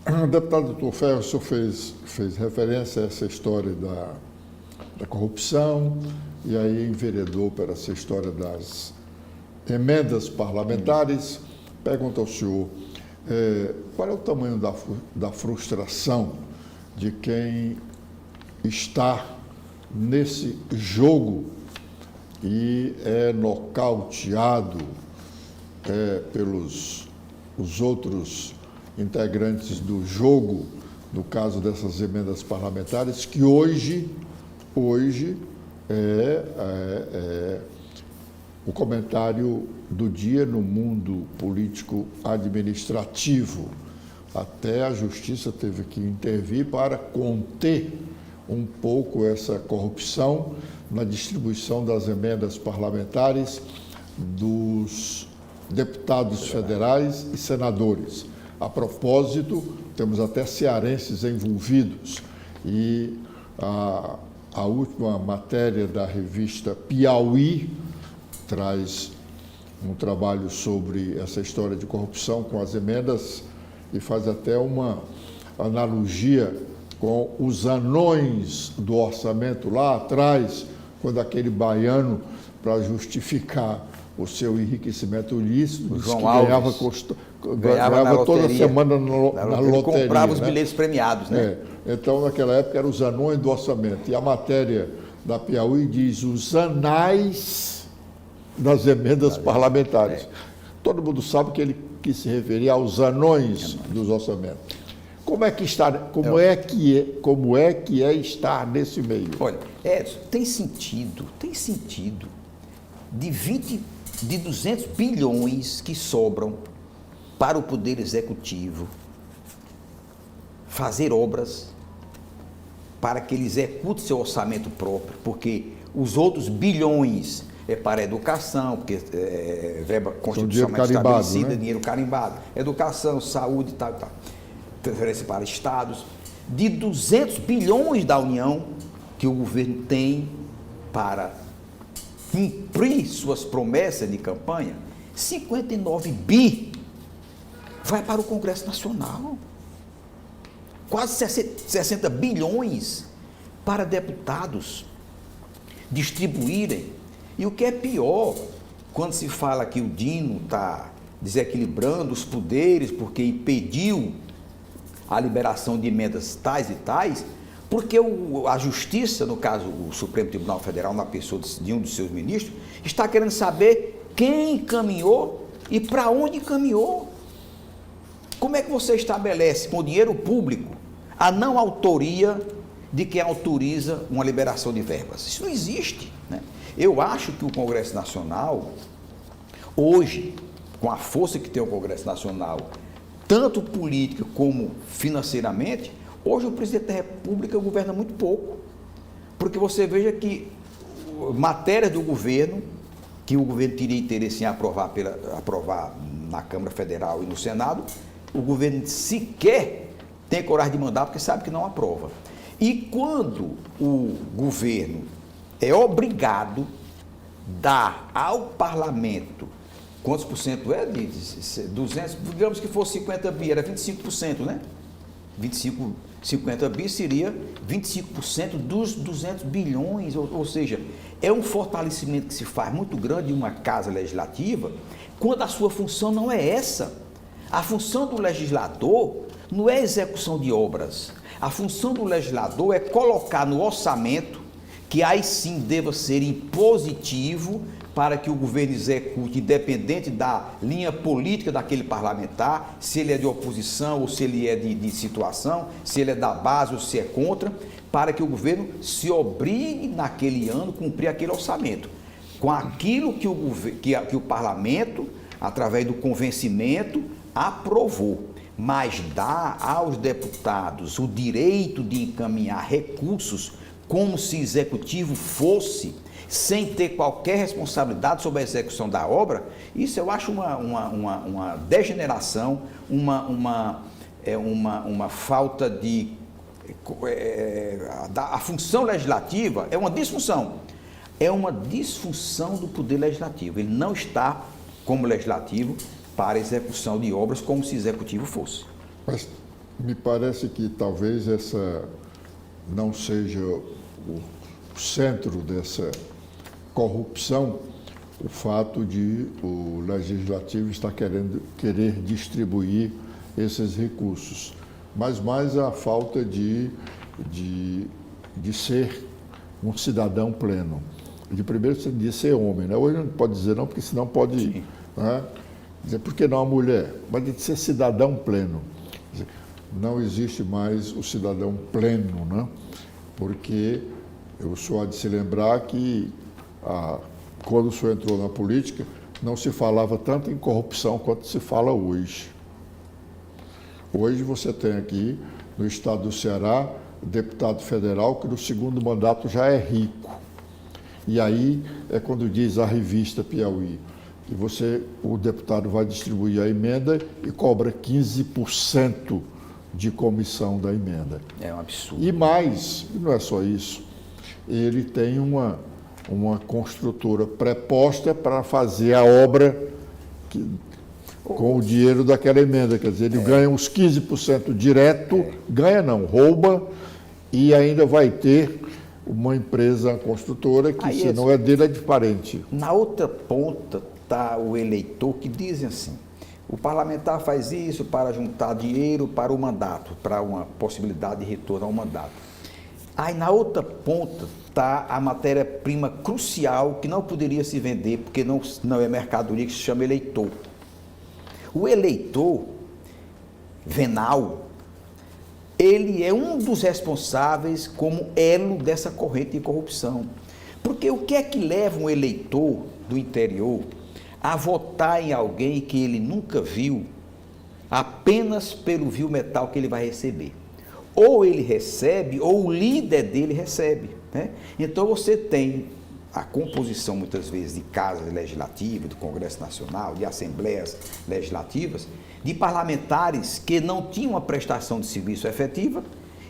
Deputado Doutor Ferro, o senhor fez referência a essa história da corrupção e aí enveredou para essa história das emendas parlamentares. Pergunto ao senhor, qual é o tamanho da frustração de quem está nesse jogo e é nocauteado pelos os outros integrantes do jogo, no caso dessas emendas parlamentares, que hoje é o comentário do dia no mundo político administrativo. Até a Justiça teve que intervir para conter um pouco essa corrupção na distribuição das emendas parlamentares dos deputados federais e senadores. A propósito, temos até cearenses envolvidos e a última matéria da revista Piauí traz um trabalho sobre essa história de corrupção com as emendas e faz até uma analogia com os anões do orçamento lá atrás, quando aquele baiano, para justificar o seu enriquecimento ilícito, que ganhava toda semana na loteria. Comprava os bilhetes premiados, né? Então, naquela época, eram os anões do orçamento. E a matéria da Piauí diz os anais das emendas parlamentares. Todo mundo sabe que ele quis se referir aos anões dos orçamentos. Como é que é estar nesse meio? Olha, Edson, tem sentido de 200 bilhões que sobram para o Poder Executivo fazer obras para que ele execute seu orçamento próprio, porque os outros bilhões é para a educação, porque é verba constitucionalmente estabelecida, né? Dinheiro carimbado, educação, saúde e tal, transferência para estados, de 200 bilhões da União que o governo tem para cumprir suas promessas de campanha, 59 bi vai para o Congresso Nacional. Quase 60 bilhões para deputados distribuírem. E o que é pior, quando se fala que o Dino está desequilibrando os poderes porque impediu a liberação de emendas tais e tais, porque a Justiça, no caso o Supremo Tribunal Federal, na pessoa de um dos seus ministros, está querendo saber quem encaminhou e para onde encaminhou. Como é que você estabelece com dinheiro público a não autoria de quem autoriza uma liberação de verbas? Isso não existe, né? Eu acho que o Congresso Nacional, hoje, com a força que tem o Congresso Nacional, tanto política como financeiramente, hoje o presidente da República governa muito pouco. Porque você veja que matérias do governo, que o governo teria interesse em aprovar na Câmara Federal e no Senado, o governo sequer tem coragem de mandar porque sabe que não aprova. E quando o governo é obrigado a dar ao parlamento, quantos por cento é? De 200, digamos que fosse 50 bi, era 25%, né? 50 bi seria 25% dos 200 bilhões, ou seja, é um fortalecimento que se faz muito grande de uma casa legislativa, quando a sua função não é essa. A função do legislador não é execução de obras. A função do legislador é colocar no orçamento, que aí sim deva ser impositivo para que o governo execute, independente da linha política daquele parlamentar, se ele é de oposição ou se ele é de situação, se ele é da base ou se é contra, para que o governo se obrigue naquele ano a cumprir aquele orçamento, com aquilo que o parlamento, através do convencimento, aprovou. Mas dá aos deputados o direito de encaminhar recursos como se o executivo fosse, sem ter qualquer responsabilidade sobre a execução da obra, isso eu acho uma degeneração, uma falta de... a função legislativa é uma disfunção. É uma disfunção do poder legislativo. Ele não está como legislativo para execução de obras como se executivo fosse. Mas Me parece que talvez essa não seja o centro dessa corrupção, o fato de o legislativo estar querer distribuir esses recursos, mas mais a falta de ser um cidadão pleno. Primeiro, de ser homem, né? Hoje não pode dizer não, porque senão pode, né, dizer, por que não a mulher? Mas de ser cidadão pleno. Dizer, não existe mais o cidadão pleno, né? Porque eu sou há de se lembrar que quando o senhor entrou na política, não se falava tanto em corrupção quanto se fala hoje. Hoje você tem aqui, no estado do Ceará, deputado federal que no segundo mandato já é rico. E aí é quando diz a revista Piauí, que o deputado vai distribuir a emenda e cobra 15% de comissão da emenda. É um absurdo. E mais, não é só isso, ele tem uma construtora preposta para fazer a obra com o dinheiro daquela emenda. Quer dizer, ele ganha uns 15% direto, ganha não, rouba, e ainda vai ter uma empresa construtora que, se não é dele, é de parente. Na outra ponta está o eleitor que dizem assim, o parlamentar faz isso para juntar dinheiro para o mandato, para uma possibilidade de retorno ao mandato. Aí na outra ponta está a matéria-prima crucial que não poderia se vender, porque não é mercadoria, que se chama eleitor. O eleitor venal, ele é um dos responsáveis como elo dessa corrente de corrupção. Porque o que é que leva um eleitor do interior a votar em alguém que ele nunca viu, apenas pelo vil metal que ele vai receber? Ou ele recebe, ou o líder dele recebe, né? Então você tem a composição, muitas vezes, de casas legislativas, do Congresso Nacional, de assembleias legislativas, de parlamentares que não tinham uma prestação de serviço efetiva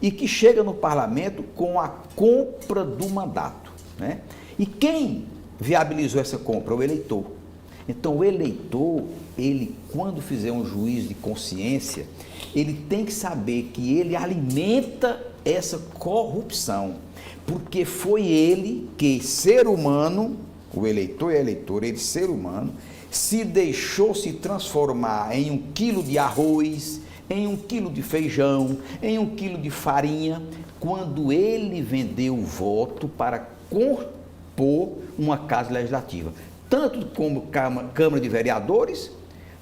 e que chegam no parlamento com a compra do mandato, né? E quem viabilizou essa compra? O eleitor. Então, o eleitor, ele, quando fizer um juízo de consciência, ele tem que saber que ele alimenta essa corrupção, porque foi ele que, ser humano, o eleitor e a eleitora, ele, ser humano, se deixou se transformar em 1 quilo de arroz, em 1 quilo de feijão, em 1 quilo de farinha, quando ele vendeu o voto para compor uma casa legislativa. Tanto como Câmara de Vereadores,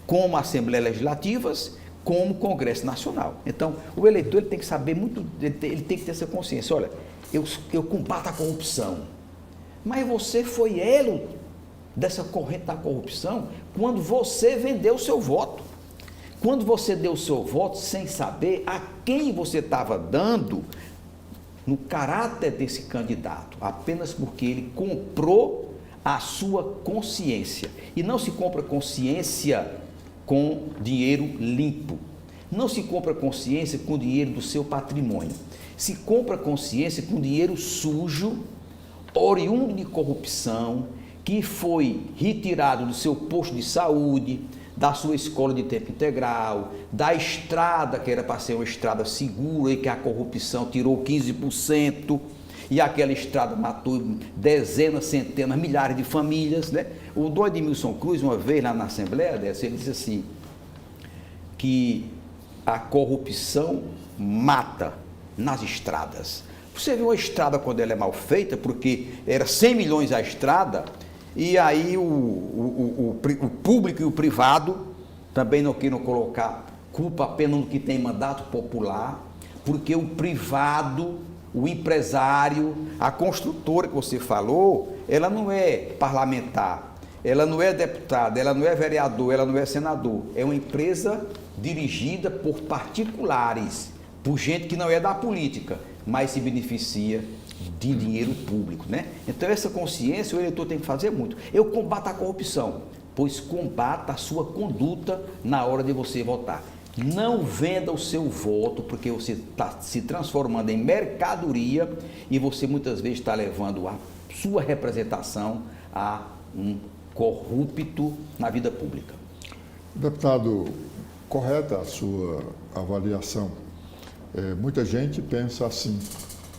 como Assembleias Legislativas, como Congresso Nacional. Então, o eleitor ele tem que saber muito, ele tem que ter essa consciência. Olha, eu combato a corrupção, mas você foi elo dessa corrente da corrupção quando você vendeu o seu voto. Quando você deu o seu voto sem saber a quem você estava dando no caráter desse candidato, apenas porque ele comprou a sua consciência. E não se compra consciência com dinheiro limpo. Não se compra consciência com dinheiro do seu patrimônio. Se compra consciência com dinheiro sujo, oriundo de corrupção, que foi retirado do seu posto de saúde, da sua escola de tempo integral, da estrada, que era para ser uma estrada segura e que a corrupção tirou 15%, e aquela estrada matou dezenas, centenas, milhares de famílias, né? O Dom Edmilson Cruz, uma vez lá na Assembleia dessa, ele disse assim, que a corrupção mata nas estradas. Você vê uma estrada quando ela é mal feita, porque era 100 milhões a estrada, e aí o público e o privado também não queiram colocar culpa apenas no que tem mandato popular, porque o privado, o empresário, a construtora que você falou, ela não é parlamentar, ela não é deputada, ela não é vereador, ela não é senador, é uma empresa dirigida por particulares, por gente que não é da política, mas se beneficia de dinheiro público, né? Então essa consciência o eleitor tem que fazer muito. Eu combato a corrupção, pois combata a sua conduta na hora de você votar. Não venda o seu voto, porque você está se transformando em mercadoria e você muitas vezes está levando a sua representação a um corrupto na vida pública. Deputado, correta a sua avaliação Muita gente pensa assim: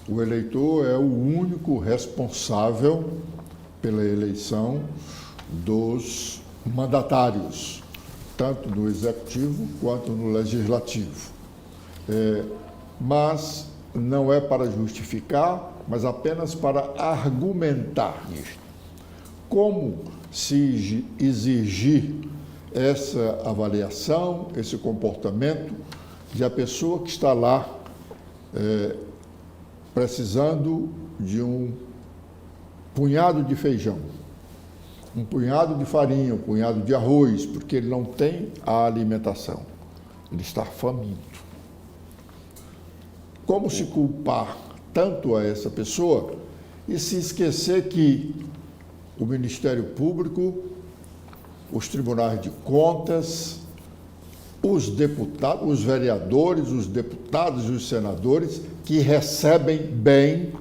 o eleitor é o único responsável pela eleição dos mandatários, tanto no executivo quanto no legislativo. Mas não é para justificar, mas apenas para argumentar. Como se exigir essa avaliação, esse comportamento de a pessoa que está lá precisando de um punhado de feijão, um punhado de farinha, um punhado de arroz, porque ele não tem a alimentação, ele está faminto. Como se culpar tanto a essa pessoa e se esquecer que o Ministério Público, os tribunais de contas, os deputados, os vereadores, os deputados e os senadores que recebem bem,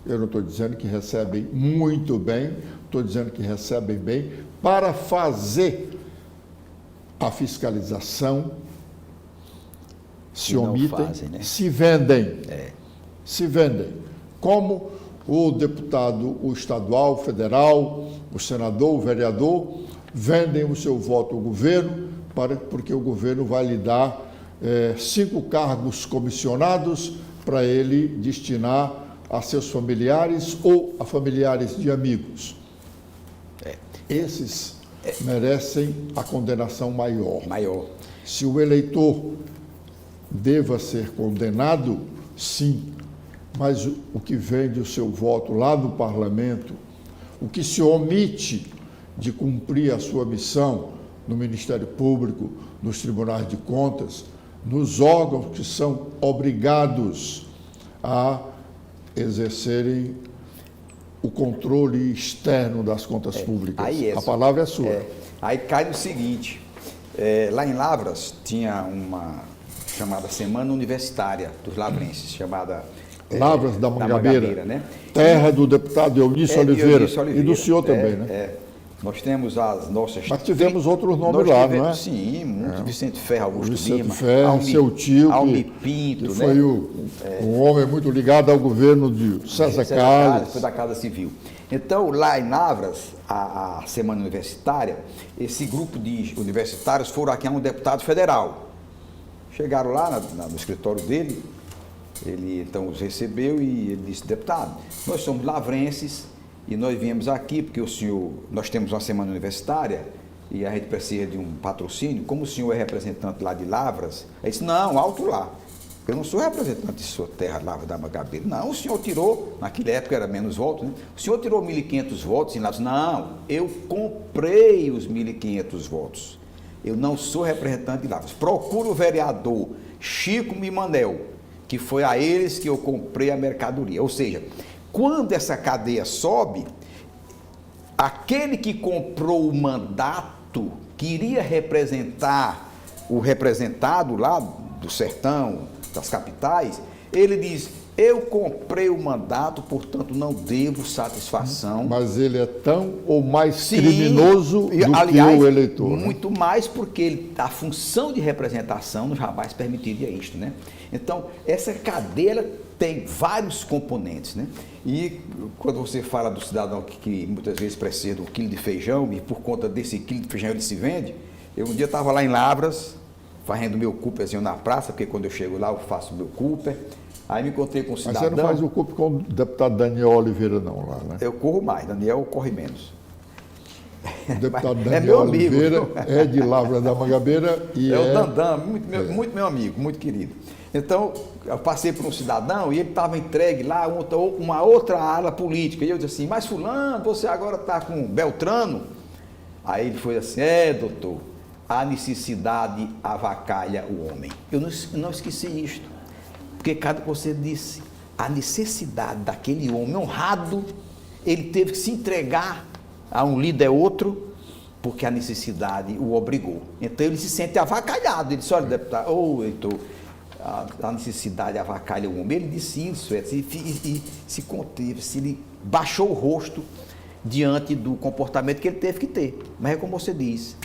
eu não estou dizendo que recebem muito bem, estou dizendo que recebem bem para fazer a fiscalização, se omitem, fazem, né? se vendem. Se vendem. Como o deputado, o estadual, o federal, o senador, o vereador, vendem o seu voto ao governo, porque o governo vai lhe dar 5 cargos comissionados para ele destinar a seus familiares ou a familiares de amigos. Esses merecem a condenação maior. Se o eleitor deva ser condenado, sim, mas o que vende o seu voto lá no parlamento, o que se omite de cumprir a sua missão no Ministério Público, nos tribunais de contas, nos órgãos que são obrigados a exercerem o controle externo das contas públicas. A palavra é sua. Aí cai no seguinte, lá em Lavras tinha uma chamada Semana Universitária dos Lavrenses, chamada Lavras da Mangabeira, né? Terra do deputado Eunício Oliveira, e do senhor também, né? Nós temos as nossas... Mas tivemos outros nomes lá, não é? Sim, muito. Vicente Ferro, Augusto Vicente Lima, Ferro, seu tio, Almi Pinto, que foi um homem muito ligado ao governo de César Carlos. Foi da Casa Civil. Então, lá em Lavras, a Semana Universitária, esse grupo de universitários foram aqui a um deputado federal. Chegaram lá no escritório dele, ele então os recebeu e ele disse: deputado, nós somos lavrenses e nós viemos aqui porque nós temos uma semana universitária e a gente precisa de um patrocínio. Como o senhor é representante lá de Lavras, ele disse: não, alto lá, eu não sou representante de sua terra, Lavras da Mangabeira. Não, o senhor tirou, naquela época era menos votos, né? O senhor tirou 1.500 votos em Lavras. Não, eu comprei os 1.500 votos. Eu não sou representante de Lavras. Procura o vereador Chico Mimanel, que foi a eles que eu comprei a mercadoria. Ou seja, quando essa cadeia sobe, aquele que comprou o mandato, que iria representar o representado lá do sertão, das capitais, ele diz: eu comprei o mandato, portanto não devo satisfação. Mas ele é tão ou mais criminoso do que o eleitor. Muito mais, porque a função de representação não jamais permitiria isto, né? Então, essa cadeia tem vários componentes, né? E quando você fala do cidadão que muitas vezes precisa de 1 quilo de feijão e por conta desse quilo de feijão ele se vende, eu um dia estava lá em Lavras, fazendo meu cooperzinho na praça, porque quando eu chego lá eu faço meu cooper. Aí me encontrei com um cidadão... Mas você não faz o cooper com o deputado Daniel Oliveira não, lá, né? Eu corro mais, Daniel corre menos. O deputado Daniel Oliveira é de Lavras da Mangabeira e o Dandan, muito meu amigo, muito querido. Então, eu passei por um cidadão e ele estava entregue lá uma outra ala política. E eu disse assim: mas fulano, você agora está com Beltrano? Aí ele foi assim: doutor, a necessidade avacalha o homem. Eu não esqueci isto. Porque cada que você disse, a necessidade daquele homem honrado, ele teve que se entregar a um líder outro, porque a necessidade o obrigou. Então ele se sente avacalhado. Ele disse: olha, deputado, Heitor, a necessidade avacalha o homem. Ele disse isso, e se conteve, ele baixou o rosto diante do comportamento que ele teve que ter. Mas é como você diz,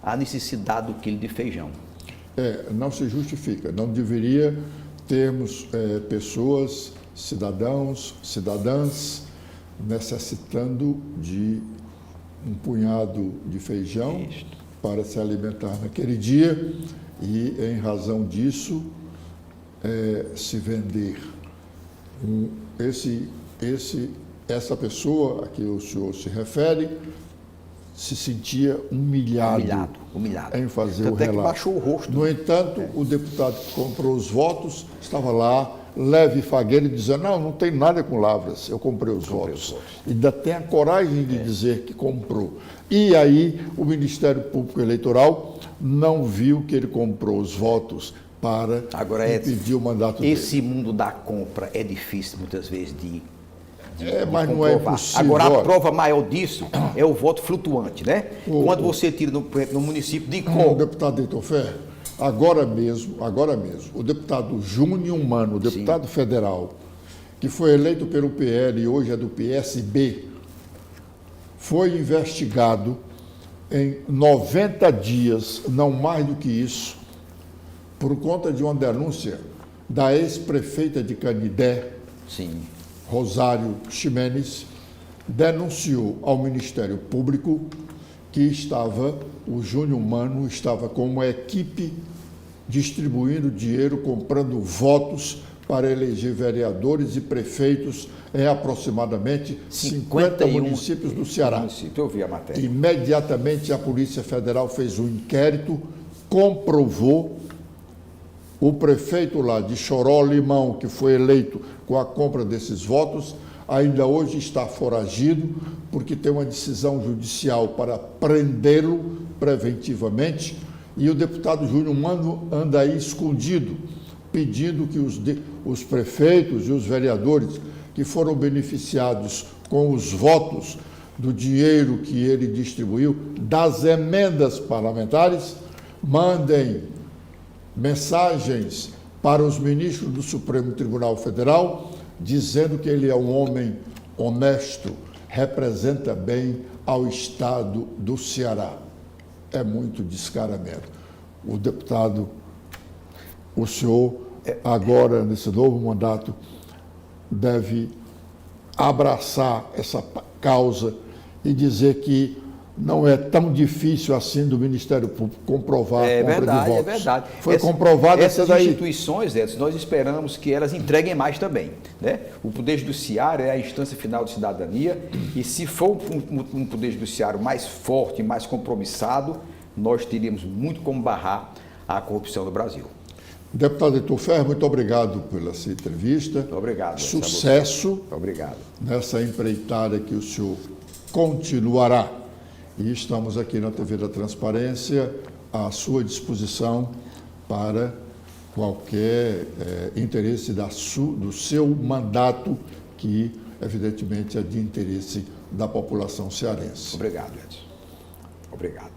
a necessidade do quilo de feijão. Não se justifica, não deveria termos pessoas, cidadãos, cidadãs, necessitando de um punhado de feijão para se alimentar naquele dia e, em razão disso, se vender. Essa pessoa a que o senhor se refere se sentia humilhado em fazer Tanto o relato. É que baixou o rosto. No entanto, o deputado que comprou os votos estava lá, leve e fagueiro, dizendo: não tem nada com Lavras, eu comprei os votos. Ainda tem a coragem de dizer que comprou. E aí o Ministério Público Eleitoral não viu que ele comprou os votos para impedir o mandato dele. Esse mundo da compra é difícil muitas vezes de mas não é impossível. Agora, a prova maior disso é o voto flutuante, né? Quando você tira no município de O deputado Heitor Ferro, agora mesmo, o deputado Júnior Mano, deputado federal, que foi eleito pelo PL e hoje é do PSB, foi investigado em 90 dias, não mais do que isso, por conta de uma denúncia da ex-prefeita de Canidé, Rosário Ximenes, denunciou ao Ministério Público que o Júnior Mano estava com uma equipe distribuindo dinheiro, comprando votos para eleger vereadores e prefeitos em aproximadamente 50 municípios do Ceará. Eu vi a matéria. Imediatamente a Polícia Federal fez um inquérito, comprovou. O prefeito lá de Choró Limão, que foi eleito com a compra desses votos, ainda hoje está foragido, porque tem uma decisão judicial para prendê-lo preventivamente, e o deputado Júnior Mano anda aí escondido, pedindo que os prefeitos e os vereadores que foram beneficiados com os votos do dinheiro que ele distribuiu, das emendas parlamentares, mandem mensagens para os ministros do Supremo Tribunal Federal, dizendo que ele é um homem honesto, representa bem ao Estado do Ceará. É muito descaramento. O deputado, o senhor, agora, nesse novo mandato, deve abraçar essa causa e dizer que não é tão difícil assim do Ministério Público comprovar a compra de votos. É verdade. Foi comprovado essa daí. Essas instituições, Edson, nós esperamos que elas entreguem mais também, né? O Poder Judiciário é a instância final de cidadania e se for um Poder Judiciário mais forte, mais compromissado, nós teríamos muito como barrar a corrupção no Brasil. Deputado Heitor Ferro, muito obrigado pela sua entrevista. Muito obrigado. Sucesso obrigado. Nessa empreitada que o senhor continuará. E estamos aqui na TV da Transparência à sua disposição para qualquer interesse do seu mandato, que evidentemente é de interesse da população cearense. Obrigado, Edson. Obrigado.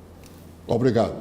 Obrigado.